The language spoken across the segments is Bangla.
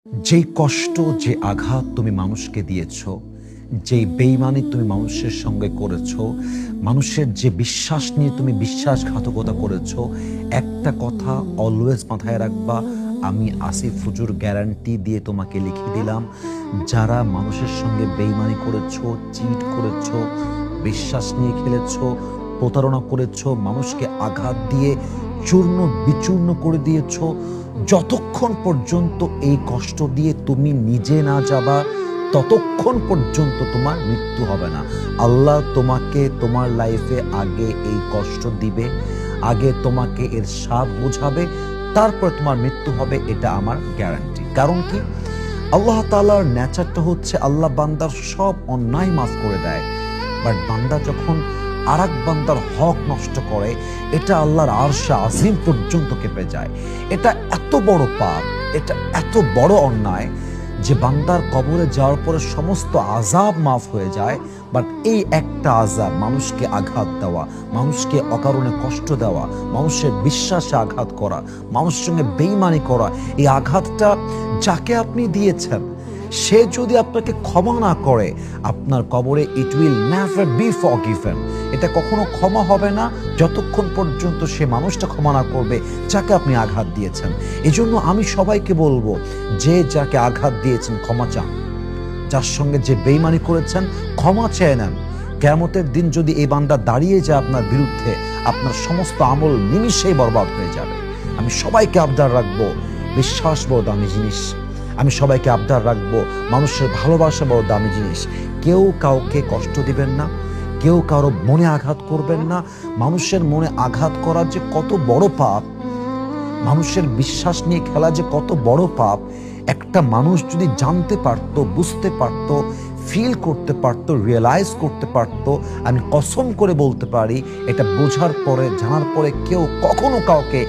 যেই কষ্ট, যে আঘাত তুমি মানুষকে দিয়েছ, যেই বেইমানি তুমি মানুষের সঙ্গে করেছ, মানুষের যে বিশ্বাস নিয়ে তুমি বিশ্বাসঘাতকতা করেছ, একটা কথা অলওয়েজ মাথায় রাখবা, আমি আসিফ হুজুর গ্যারান্টি দিয়ে তোমাকে লিখে দিলাম, যারা মানুষের সঙ্গে বেইমানি করেছ, চিট করেছ, বিশ্বাস নিয়ে খেলেছ, প্রতারণা করেছ, মানুষকে আঘাত দিয়ে চূর্ণ বিচূর্ণ করে দিয়েছ, যতক্ষণ পর্যন্ত এই কষ্ট দিয়ে তুমি নিজে না যাবা ততক্ষণ পর্যন্ত তোমার মৃত্যু হবে না। আল্লাহ তোমাকে তোমার লাইফে আগে এই কষ্ট দিবে, আগে তোমাকে এর স্বাদ বোঝাবে, তারপরে তোমার মৃত্যু হবে, এটা আমার গ্যারান্টি। কারণ কি, আল্লাহ তাআলার নেচারটা হচ্ছে আল্লাহ বান্দার সব অন্যায় মাফ করে দেয়, বাট বান্দা যখন আরেক বান্দার হক নষ্ট করে, এটা আল্লাহর আরশে আজিম পর্যন্ত কেঁপে যায়। এটা এত বড় পাপ, এটা এত বড় অন্যায় যে বান্দার কবরে যাওয়ার পরে সমস্ত আযাব মাফ হয়ে যায়, বাট এই একটা আযাব, মানুষকে আঘাত দেওয়া, মানুষকে অকারণে কষ্ট দেওয়া, মানুষের বিশ্বাসে আঘাত করা, মানুষের সঙ্গে বেইমানি করা, এই আঘাতটা যাকে আপনি দিয়েছেন সে যদি আপনাকে ক্ষমা না করে, আপনার কবরে it will never be forgiven. এটা কখনো ক্ষমা হবে না যতক্ষণ পর্যন্ত সে মানুষটা ক্ষমা না করবে যাকে আপনি আঘাত দিয়েছেন। এজন্য আমি সবাইকে বলবো, যে যাকে আঘাত দিয়েছেন ক্ষমা চান, যার সঙ্গে যে বেইমানি করেছেন ক্ষমা চেয়ে নেন। কিয়ামতের দিন যদি এই বান্দা দাঁড়িয়ে যায় আপনার বিরুদ্ধে, আপনার সমস্ত আমল নিমিষেই বরবাদ হয়ে যাবে। আমি সবাইকে আবদার রাখবো, বিশ্বাস বড় দামি জিনিস। আমি সবাইকে আবদার রাখবো, মানুষের ভালোবাসা বড় দামি জিনিস। কেউ কাউকে কষ্ট দিবেন না, কেউ কারো মনে আঘাত করবেন না। মানুষের মনে আঘাত করা যে কত বড় পাপ, মানুষের বিশ্বাস নিয়ে খেলা যে কত বড় পাপ, একটা মানুষ যদি জানতে পারতো, বুঝতে পারতো, ফিল করতে পারতো, রিয়েলাইজ করতে পারতো, আমি কসম করে বলতে পারি, এটা বোঝার পরে, জানার পরে কেউ কখনো কাউকে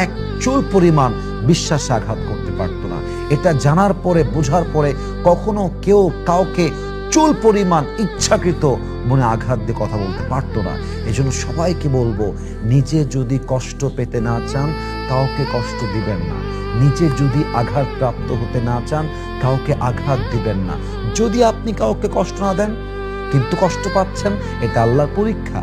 এক চুল পরিমাণ বিশ্বাসে আঘাত করতে পারতো না। এটা জানার পরে, বোঝার পরে কখনো কেউ কাউকে চুল পরিমাণ ইচ্ছাকৃত মনে আঘাত দিয়ে কথা বলতে পারতো না। এজন্য সবাইকে বলবো, নিজে যদি কষ্ট পেতে না চান কাউকে কষ্ট দিবেন না, নিজে যদি আঘাতপ্রাপ্ত হতে না চান কাউকে আঘাত দিবেন না। যদি আপনি কাউকে কষ্ট না দেন কিন্তু কষ্ট পাচ্ছেন, এটা আল্লাহর পরীক্ষা।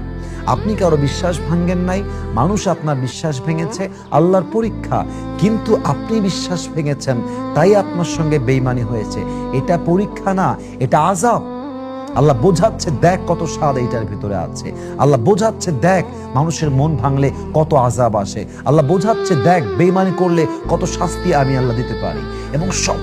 আপনি কারো বিশ্বাস ভাঙেন নাই, মানুষ আপনার বিশ্বাস ভেঙেছে, আল্লাহর পরীক্ষা। কিন্তু আপনি বিশ্বাস ভেঙেছেন, তাই আপনার সঙ্গে বেইমানি হয়েছে। এটা পরীক্ষা না, এটা আযাব। আল্লাহ বোঝাচ্ছে, দেখ কত স্বাদ এইটার ভিতরে আছে। আল্লাহ বোঝাচ্ছে, দেখ মানুষের মন ভাঙলে কত আযাব আসে। আল্লাহ বোঝাচ্ছে, দেখ বেইমানি করলে কত শাস্তি আমি আল্লাহ দিতে পারি। এবং সব